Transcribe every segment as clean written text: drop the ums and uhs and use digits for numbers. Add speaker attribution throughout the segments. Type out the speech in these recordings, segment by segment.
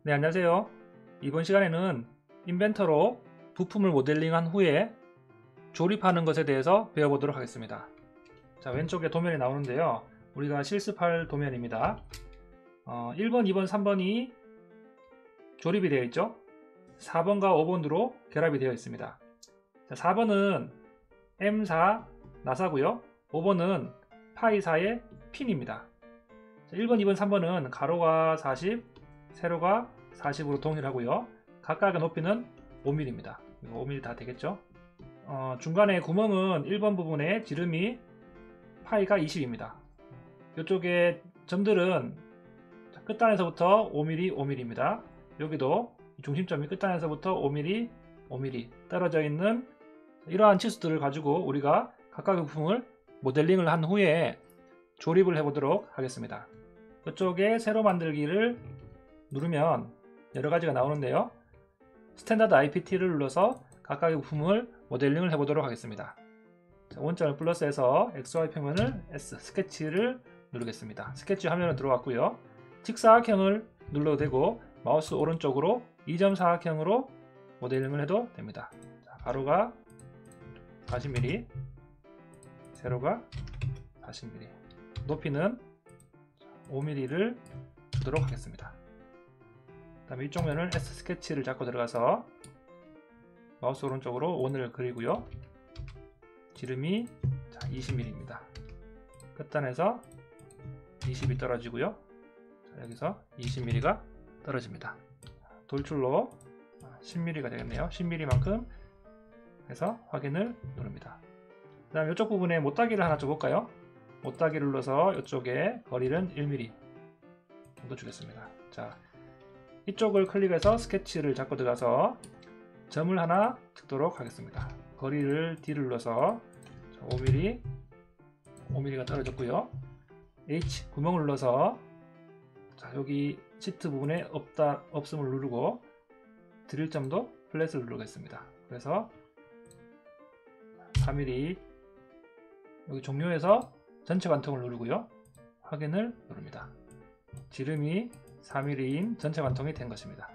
Speaker 1: 네, 안녕하세요. 이번 시간에는 인벤터로 부품을 모델링한 후에 조립하는 것에 대해서 배워보도록 하겠습니다. 자, 왼쪽에 도면이 나오는데요. 우리가 실습할 도면입니다. 1번, 2번, 3번이 조립이 되어 있죠. 4번과 5번으로 결합이 되어 있습니다. 자, 4번은 M4 나사고요. 5번은 파이4의 핀입니다. 자, 1번, 2번, 3번은 가로가 40, 세로가 40으로 동일하고요. 각각의 높이는 5mm입니다. 5mm 다 되겠죠? 중간에 구멍은 1번 부분에 지름이 파이가 20입니다. 이쪽에 점들은 끝단에서부터 5mm, 5mm입니다. 여기도 중심점이 끝단에서부터 5mm, 5mm 떨어져 있는 이러한 치수들을 가지고 우리가 각각의 부품을 모델링을 한 후에 조립을 해보도록 하겠습니다. 이쪽에 세로 만들기를 누르면 여러가지가 나오는데요. 스탠다드 IPT를 눌러서 각각의 부품을 모델링을 해보도록 하겠습니다. 자, 원점을 플러스해서 XY 평면을 S, 스케치를 누르겠습니다. 스케치 화면으로 들어왔고요. 직사각형을 눌러도 되고 마우스 오른쪽으로 2점 사각형으로 모델링을 해도 됩니다. 자, 가로가 40mm, 세로가 40mm, 높이는 5mm를 주도록 하겠습니다. 그 다음에 이쪽 면을 S 스케치를 잡고 들어가서 마우스 오른쪽으로 원을 그리고요. 지름이 20mm입니다. 끝단에서 20이 떨어지고요. 자, 여기서 20mm가 떨어집니다. 돌출로 10mm가 되겠네요. 10mm만큼 해서 확인을 누릅니다. 그 다음 이쪽 부분에 못따기를 하나 줘볼까요? 못따기를 눌러서 이쪽에 거리는 1mm 정도 주겠습니다. 자, 이쪽을 클릭해서 스케치를 잡고 들어가서 점을 하나 찍도록 하겠습니다. 거리를 D를 눌러서 5mm, 5mm가 떨어졌고요. H 구멍을 눌러서 자, 여기 시트 부분에 없음을 누르고 드릴점도 플랫을 누르겠습니다. 그래서 4mm 여기 종료해서 전체 관통을 누르고요. 확인을 누릅니다. 지름이 4mm인 전체 관통이 된 것입니다.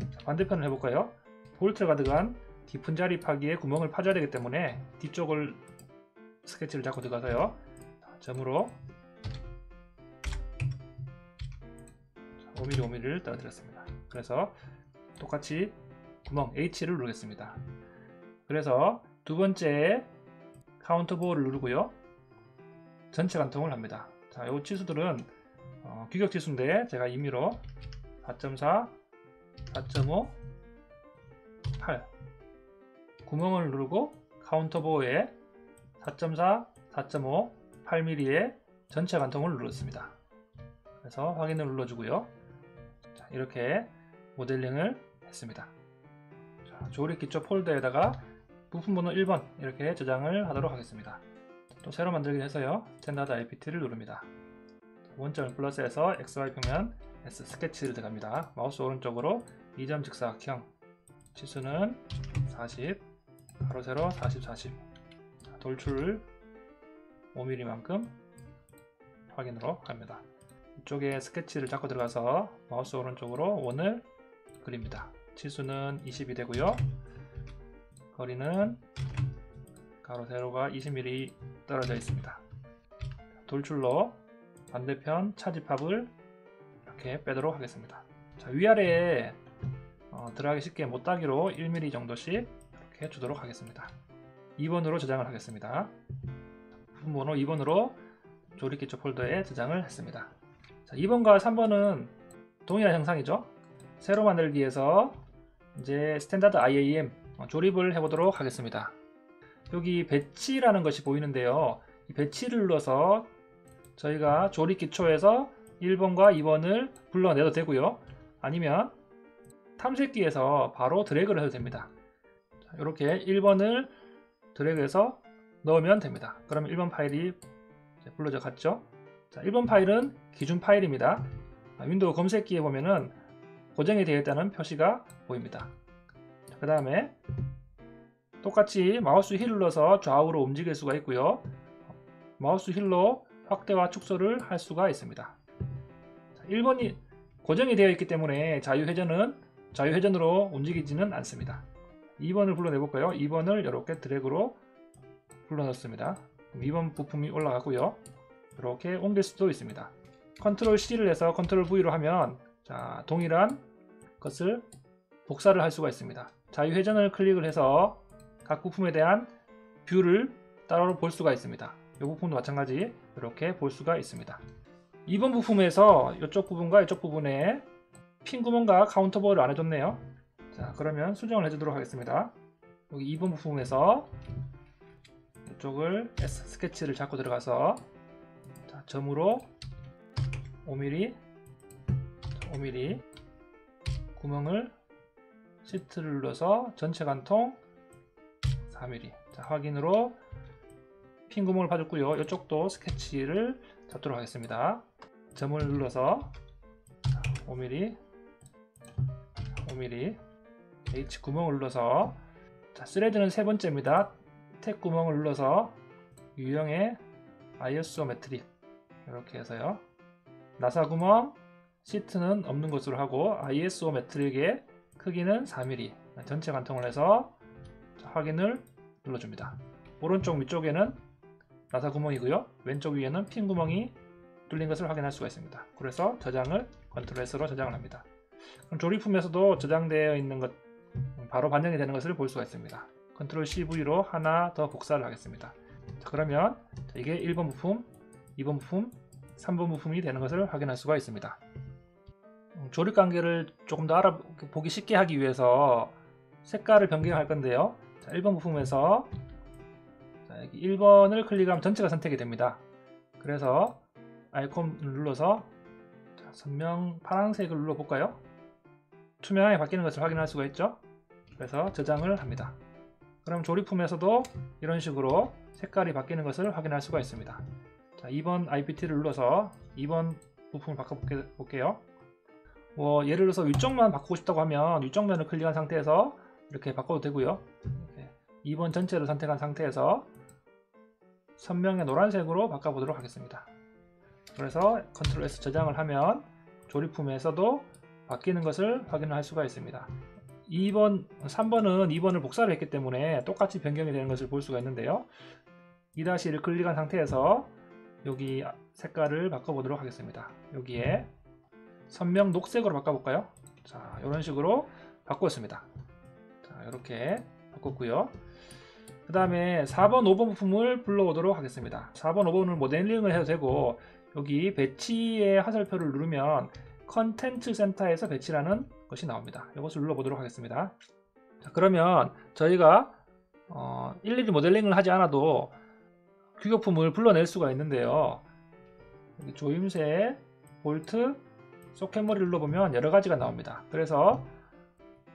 Speaker 1: 자, 반대편을 해볼까요? 볼트가 들어간 깊은 자리 파기에 구멍을 파줘야 되기 때문에 뒤쪽을 스케치를 잡고 들어가서요. 점으로 5mm, 5mm를 떨어뜨렸습니다. 그래서 똑같이 구멍 H를 누르겠습니다. 그래서 두 번째 카운터 보호를 누르고요. 전체 관통을 합니다. 자, 이 치수들은 규격 치수인데 제가 임의로 4.4, 4.5, 8 구멍을 누르고 카운터 보호에 4.4, 4.5, 8mm의 전체 관통을 눌렀습니다. 그래서 확인을 눌러주고요. 자, 이렇게 모델링을 했습니다. 자, 조립 기초 폴더에다가 부품 번호 1번 이렇게 저장을 하도록 하겠습니다. 또 새로 만들기 해서요. 스탠다드 IPT를 누릅니다. 원점을 플러스해서 XY 평면 S 스케치를 들어갑니다. 마우스 오른쪽으로 2점 직사각형 치수는 40, 가로 세로 40, 40 돌출 5mm만큼 확인으로 합니다. 이쪽에 스케치를 잡고 들어가서 마우스 오른쪽으로 원을 그립니다. 치수는 20이 되고요. 거리는 가로 세로가 20mm 떨어져 있습니다. 돌출로 반대편 차집합을 이렇게 빼도록 하겠습니다. 자, 위아래에 들어가기 쉽게 못따기로 1mm 정도씩 이렇게 주도록 하겠습니다. 2번으로 저장을 하겠습니다. 부품 번호 2번으로 조립기초 폴더에 저장을 했습니다. 자, 2번과 3번은 동일한 형상이죠. 새로 만들기에서 이제 스탠다드 IAM 조립을 해보도록 하겠습니다. 여기 배치라는 것이 보이는데요. 이 배치를 눌러서 저희가 조립 기초에서 1번과 2번을 불러내도 되고요. 아니면 탐색기에서 바로 드래그를 해도 됩니다. 자, 이렇게 1번을 드래그해서 넣으면 됩니다. 그러면 1번 파일이 불러져 갔죠. 자, 1번 파일은 기준 파일입니다. 윈도우 검색기에 보면은 고정이 되어 있다는 표시가 보입니다. 그 다음에 똑같이 마우스 휠을 눌러서 좌우로 움직일 수가 있고요. 마우스 휠로 확대와 축소를 할 수가 있습니다. 1번이 고정이 되어 있기 때문에 자유회전으로 움직이지는 않습니다. 2번을 불러내볼까요? 2번을 이렇게 드래그로 불러넣습니다. 2번 부품이 올라가고요. 이렇게 옮길 수도 있습니다. 컨트롤 C를 해서 컨트롤 V로 하면 자, 동일한 것을 복사를 할 수가 있습니다. 자유회전을 클릭을 해서 각 부품에 대한 뷰를 따로 볼 수가 있습니다. 이 부품도 마찬가지 이렇게 볼 수가 있습니다. 2번 부품에서 이쪽 부분과 이쪽 부분에 핀 구멍과 카운터볼을 안 해줬네요. 자, 그러면 수정을 해주도록 하겠습니다. 여기 2번 부품에서 이쪽을 S 스케치를 잡고 들어가서 자, 점으로 5mm 구멍을 시트를 눌러서 전체 관통 4mm. 자, 확인으로 핀 구멍을 봐줬고요. 이쪽도 스케치를 잡도록 하겠습니다. 점을 눌러서 5mm H 구멍을 눌러서 자, 스레드는 세 번째입니다. 탭 구멍을 눌러서 유형의 아이소메트릭 이렇게 해서요. 나사 구멍 시트는 없는 것으로 하고 아이소메트릭의 크기는 4mm 전체 관통을 해서 자, 확인을 눌러줍니다. 오른쪽 위쪽에는 나사 구멍이고요. 왼쪽 위에는 핀 구멍이 뚫린 것을 확인할 수가 있습니다. 그래서 저장을 컨트롤 S로 저장을 합니다. 그럼 조립품에서도 저장되어 있는 것 바로 반영이 되는 것을 볼 수가 있습니다. 컨트롤 CV로 하나 더 복사를 하겠습니다. 자, 그러면 이게 1번 부품, 2번 부품, 3번 부품이 되는 것을 확인할 수가 있습니다. 조립 관계를 조금 더 알아보기 쉽게 하기 위해서 색깔을 변경할 건데요. 자, 1번 부품에서 자, 여기 1번을 클릭하면 전체가 선택이 됩니다. 그래서 아이콘을 눌러서 자, 선명 파란색을 눌러볼까요? 투명하게 바뀌는 것을 확인할 수가 있죠. 그래서 저장을 합니다. 그럼 조립품에서도 이런 식으로 색깔이 바뀌는 것을 확인할 수가 있습니다. 자, 2번 IPT를 눌러서 2번 부품을 바꿔볼게요. 예를 들어서 위쪽만 바꾸고 싶다고 하면 위쪽면을 클릭한 상태에서 이렇게 바꿔도 되고요. 이렇게 2번 전체를 선택한 상태에서 선명의 노란색으로 바꿔보도록 하겠습니다. 그래서 컨트롤 S 저장을 하면 조립품에서도 바뀌는 것을 확인할 수가 있습니다. 3번은 2번을 복사를 했기 때문에 똑같이 변경이 되는 것을 볼 수가 있는데요. 2-1을 클릭한 상태에서 여기 색깔을 바꿔보도록 하겠습니다. 여기에 선명 녹색으로 바꿔볼까요? 자, 이런 식으로 바꾸었습니다. 자, 이렇게 바꿨고요. 그 다음에 4번, 5번 부품을 불러오도록 하겠습니다. 4번, 5번을 모델링을 해도 되고 여기 배치의 화살표를 누르면 컨텐츠 센터에서 배치라는 것이 나옵니다. 이것을 눌러보도록 하겠습니다. 자, 그러면 저희가 일일이 모델링을 하지 않아도 규격품을 불러낼 수가 있는데요. 여기 조임새, 볼트, 소켓머리를 눌러보면 여러가지가 나옵니다. 그래서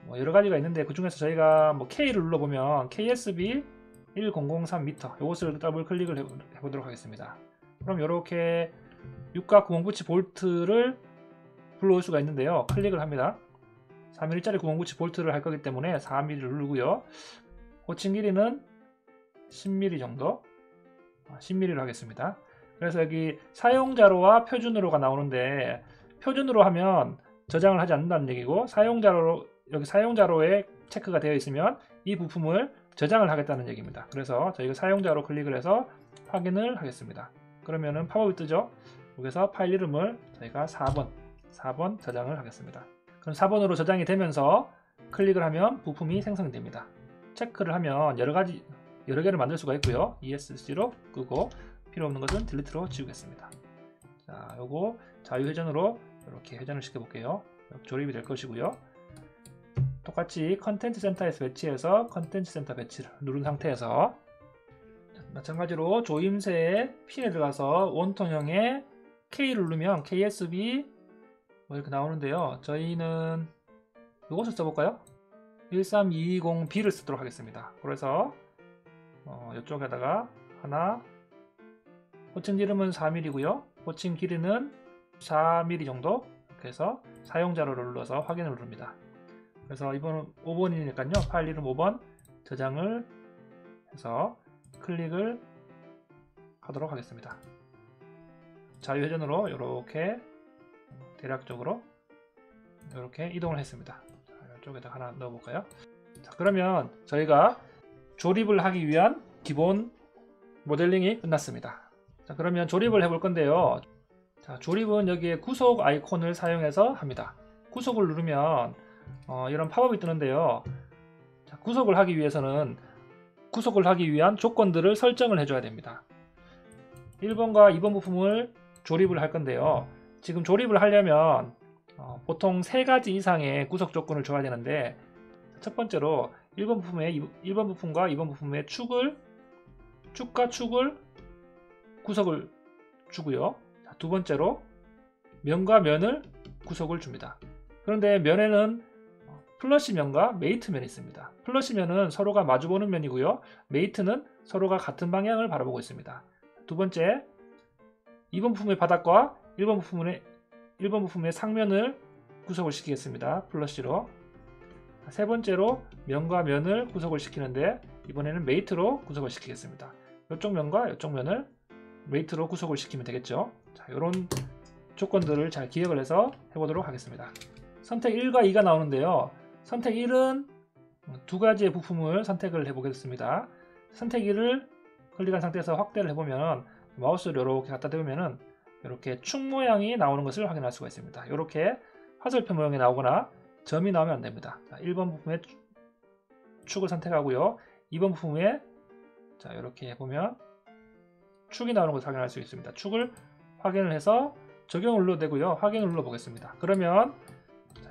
Speaker 1: 여러가지가 있는데 그 중에서 저희가 K를 눌러보면 KSB 1003m 이것을 더블 클릭을 해보도록 하겠습니다. 그럼 이렇게 육각 구멍붙이 볼트를 불러올 수가 있는데요. 클릭을 합니다. 4mm짜리 구멍붙이 볼트를 할 거기 때문에 4mm를 누르고요. 호칭 길이는 10mm 정도 10mm로 하겠습니다. 그래서 여기 사용자로와 표준으로가 나오는데 표준으로 하면 저장을 하지 않는다는 얘기고 여기 사용자로에 체크가 되어 있으면 이 부품을 저장을 하겠다는 얘기입니다. 그래서 저희가 사용자로 클릭을 해서 확인을 하겠습니다. 그러면은 팝업이 뜨죠. 여기서 파일 이름을 저희가 4번 저장을 하겠습니다. 그럼 4번으로 저장이 되면서 클릭을 하면 부품이 생성됩니다. 체크를 하면 여러 개를 만들 수가 있고요. ESC로 끄고 필요 없는 것은 딜리트로 지우겠습니다. 자, 요거 자유회전으로 이렇게 회전을 시켜볼게요. 조립이 될 것이고요. 똑같이 컨텐츠 센터에서 배치해서 컨텐츠 센터 배치를 누른 상태에서 마찬가지로 조임새에 핀에 들어가서 원통형의 K를 누르면 KSB 이렇게 나오는데요. 저희는 이것을 써볼까요? 13220B를 쓰도록 하겠습니다. 그래서 이쪽에다가 하나, 호칭 이름은 4mm고요. 호칭 길이는 4mm 정도 이렇게 해서 사용자로를 눌러서 확인을 누릅니다. 그래서 이번은 5번이니까요. 파일 이름 5번 저장을 해서 클릭을 하도록 하겠습니다. 자유회전으로 이렇게 대략적으로 이렇게 이동을 했습니다. 이쪽에다 하나 넣어볼까요? 자, 그러면 저희가 조립을 하기 위한 기본 모델링이 끝났습니다. 자, 그러면 조립을 해볼 건데요. 자, 조립은 여기에 구속 아이콘을 사용해서 합니다. 구속을 누르면 이런 팝업이 뜨는데요. 자, 구속을 하기 위해서는 구속을 하기 위한 조건들을 설정을 해줘야 됩니다. 1번과 2번 부품을 조립을 할 건데요. 지금 조립을 하려면 보통 3가지 이상의 구속 조건을 줘야 되는데, 첫 번째로 1번 부품과 2번 부품의 축과 축을 구속을 주고요. 두 번째로 면과 면을 구속을 줍니다. 그런데 면에는 플러시 면과 메이트 면이 있습니다. 플러시 면은 서로가 마주보는 면이고요. 메이트는 서로가 같은 방향을 바라보고 있습니다. 두 번째, 2번 부품의 바닥과 1번 부품의 상면을 구속을 시키겠습니다. 플러시로. 세 번째로 면과 면을 구속을 시키는데, 이번에는 메이트로 구속을 시키겠습니다. 이쪽 면과 이쪽 면을 메이트로 구속을 시키면 되겠죠. 자, 이런 조건들을 잘 기억을 해서 해보도록 하겠습니다. 선택 1과 2가 나오는데요. 선택 1은 2가지의 부품을 선택을 해보겠습니다. 선택 1을 클릭한 상태에서 확대를 해보면, 마우스를 이렇게 갖다 대면 이렇게 축 모양이 나오는 것을 확인할 수가 있습니다. 이렇게 화살표 모양이 나오거나 점이 나오면 안됩니다. 1번 부품의 축을 선택하고요. 2번 부품에 자, 이렇게 해보면 축이 나오는 것을 확인할 수 있습니다. 축을 확인을 해서 적용을 눌러도 되고요. 확인을 눌러 보겠습니다. 그러면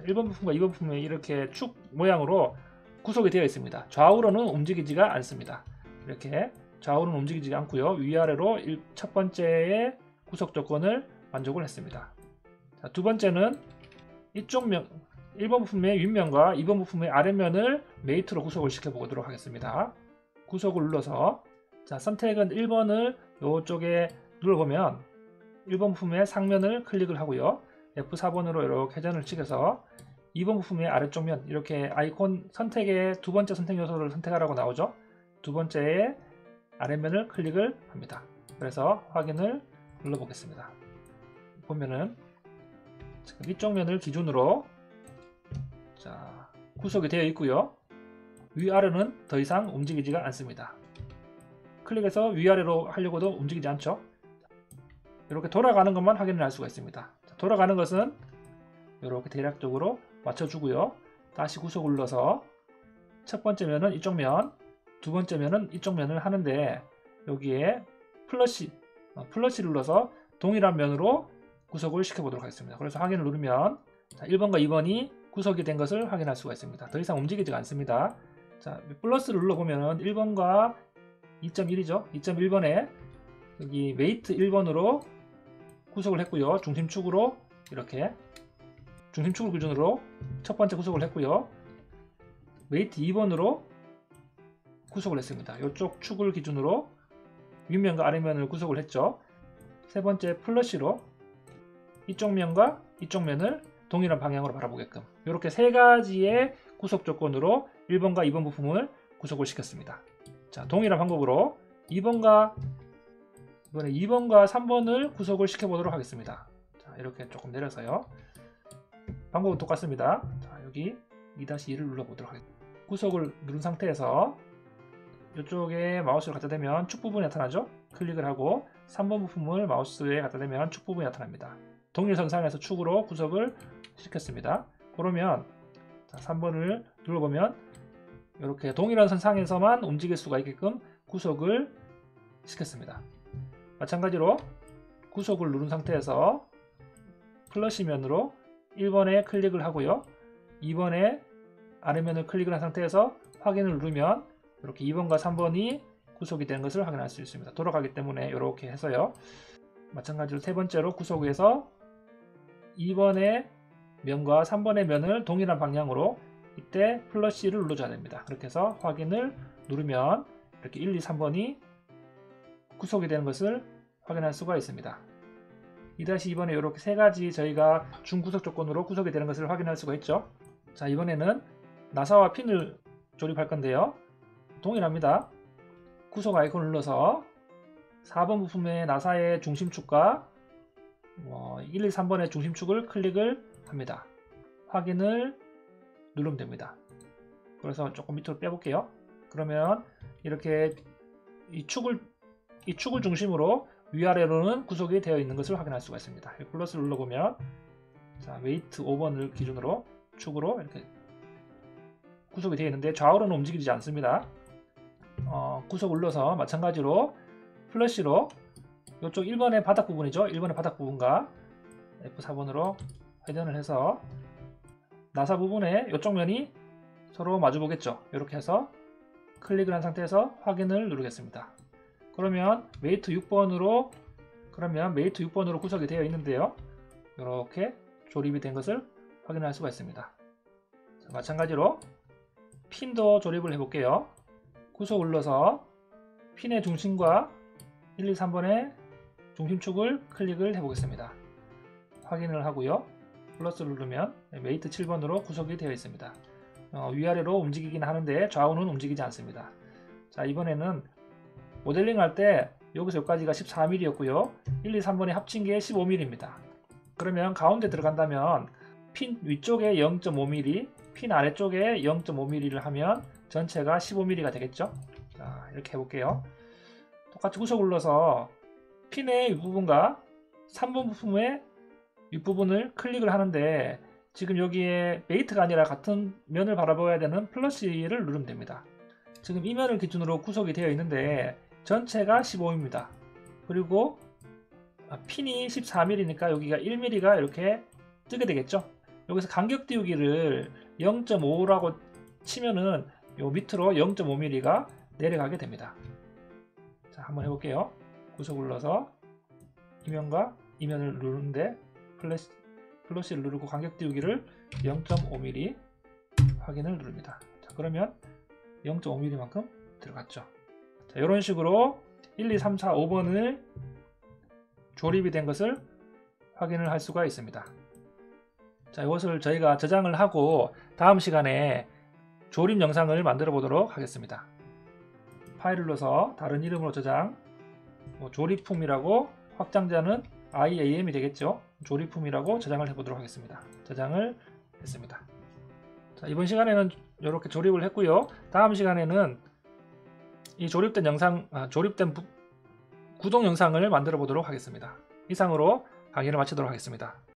Speaker 1: 1번 부품과 2번 부품이 이렇게 축 모양으로 구속이 되어 있습니다. 좌우로는 움직이지가 않습니다. 이렇게 좌우로는 움직이지 않고요. 위아래로 첫 번째의 구속 조건을 만족을 했습니다. 자, 두 번째는 이쪽 면, 1번 부품의 윗면과 2번 부품의 아랫면을 메이트로 구속을 시켜보도록 하겠습니다. 구속을 눌러서, 자, 선택은 1번을 이쪽에 눌러보면 1번 부품의 상면을 클릭을 하고요. F4번으로 이렇게 회전을 치켜서 2번 부품의 아래쪽 면, 이렇게 아이콘 선택의 두 번째 선택 요소를 선택하라고 나오죠. 두 번째의 아랫면을 클릭을 합니다. 그래서 확인을 눌러보겠습니다. 보면은 지금 이쪽 면을 기준으로 자, 구속이 되어 있고요. 위아래는 더 이상 움직이지가 않습니다. 클릭해서 위아래로 하려고도 움직이지 않죠. 이렇게 돌아가는 것만 확인을 할 수가 있습니다. 자, 돌아가는 것은 이렇게 대략적으로 맞춰주고요. 다시 구속을 눌러서 첫 번째 면은 이쪽 면, 두 번째 면은 이쪽 면을 하는데, 여기에 플러시를 눌러서 동일한 면으로 구속을 시켜보도록 하겠습니다. 그래서 확인을 누르면 자, 1번과 2번이 구속이 된 것을 확인할 수가 있습니다. 더 이상 움직이지가 않습니다. 자, 플러스를 눌러보면 1번과 2.1이죠. 2.1번에 여기 메이트 1번으로 구속을 했고요. 중심축으로 이렇게 중심축을 기준으로 첫 번째 구속을 했고요. 메이트 2번으로 구속을 했습니다. 이쪽 축을 기준으로 윗면과 아랫면을 구속을 했죠. 세 번째 플러시로 이쪽 면과 이쪽 면을 동일한 방향으로 바라보게끔, 이렇게 세 가지의 구속 조건으로 1번과 2번 부품을 구속을 시켰습니다. 자, 동일한 방법으로 이번에 2번과 3번을 구속을 시켜보도록 하겠습니다. 자, 이렇게 조금 내려서요. 방법은 똑같습니다. 자, 여기 2-2를 눌러보도록 하겠습니다. 구속을 누른 상태에서 이쪽에 마우스를 갖다 대면 축 부분이 나타나죠. 클릭을 하고 3번 부품을 마우스에 갖다 대면 축 부분이 나타납니다. 동일 선상에서 축으로 구속을 시켰습니다. 그러면 자, 3번을 눌러보면 이렇게 동일한 선상에서만 움직일 수가 있게끔 구속을 시켰습니다. 마찬가지로 구속을 누른 상태에서 플러시면으로 1번에 클릭을 하고요. 2번에 아래면을 클릭을 한 상태에서 확인을 누르면 이렇게 2번과 3번이 구속이 된 것을 확인할 수 있습니다. 돌아가기 때문에 이렇게 해서요. 마찬가지로 세 번째로 구속해서 2번의 면과 3번의 면을 동일한 방향으로 이때 플러시를 눌러줘야 됩니다. 그렇게 해서 확인을 누르면 이렇게 1, 2, 3번이 구속이 되는 것을 확인할 수가 있습니다. 2-2번에 이렇게 세 가지 저희가 중구속 조건으로 구속이 되는 것을 확인할 수가 있죠. 자, 이번에는 나사와 핀을 조립할 건데요. 동일합니다. 구속 아이콘을 눌러서 4번 부품의 나사의 중심축과 1, 2, 3번의 중심축을 클릭을 합니다. 확인을 누르면 됩니다. 그래서 조금 밑으로 빼볼게요. 그러면 이렇게 이 축을 중심으로 위아래로는 구속이 되어 있는 것을 확인할 수가 있습니다. 플러스를 눌러보면 자, 웨이트 5번을 기준으로 축으로 이렇게 구속이 되어 있는데 좌우로는 움직이지 않습니다. 구속을 눌러서 마찬가지로 플러시로 이쪽 1번의 바닥 부분이죠. 1번의 바닥 부분과 F4번으로 회전을 해서 나사 부분에 이쪽 면이 서로 마주 보겠죠. 이렇게 해서 클릭을 한 상태에서 확인을 누르겠습니다. 그러면 메이트 6번으로 구속이 되어 있는데요. 이렇게 조립이 된 것을 확인할 수가 있습니다. 자, 마찬가지로 핀도 조립을 해볼게요. 구속을 눌러서 핀의 중심과 1, 2, 3번의 중심축을 클릭을 해보겠습니다. 확인을 하고요. 플러스를 누르면 메이트 7번으로 구속이 되어 있습니다. 위아래로 움직이긴 하는데 좌우는 움직이지 않습니다. 자, 이번에는 모델링 할 때 여기서 여기까지가 14mm였고요. 1, 2, 3번이 합친 게 15mm입니다. 그러면 가운데 들어간다면 핀 위쪽에 0.5mm, 핀 아래쪽에 0.5mm를 하면 전체가 15mm가 되겠죠. 자, 이렇게 해볼게요. 똑같이 구속을 눌러서 핀의 윗부분과 3번 부품의 윗부분을 클릭을 하는데 지금 여기에 메이트가 아니라 같은 면을 바라봐야 되는 플러시를 누르면 됩니다. 지금 이 면을 기준으로 구속이 되어 있는데 전체가 15입니다. 그리고 핀이 14mm니까 여기가 1mm가 이렇게 뜨게 되겠죠. 여기서 간격 띄우기를 0.5라고 치면은 요 밑으로 0.5mm가 내려가게 됩니다. 자, 한번 해볼게요. 구속을 눌러서 이면과 이면을 누르는데 플러시를 누르고 간격 띄우기를 0.5mm 확인을 누릅니다. 자, 그러면 0.5mm만큼 들어갔죠. 자, 이런 식으로 1, 2, 3, 4, 5번을 조립이 된 것을 확인을 할 수가 있습니다. 자, 이것을 저희가 저장을 하고 다음 시간에 조립 영상을 만들어 보도록 하겠습니다. 파일을 눌러서 다른 이름으로 저장, 조립품이라고 확장자는 IAM이 되겠죠. 조립품이라고 저장을 해보도록 하겠습니다. 저장을 했습니다. 자, 이번 시간에는 이렇게 조립을 했고요. 다음 시간에는 이 조립된 영상, 조립된 구동 영상을 만들어 보도록 하겠습니다. 이상으로 강의를 마치도록 하겠습니다.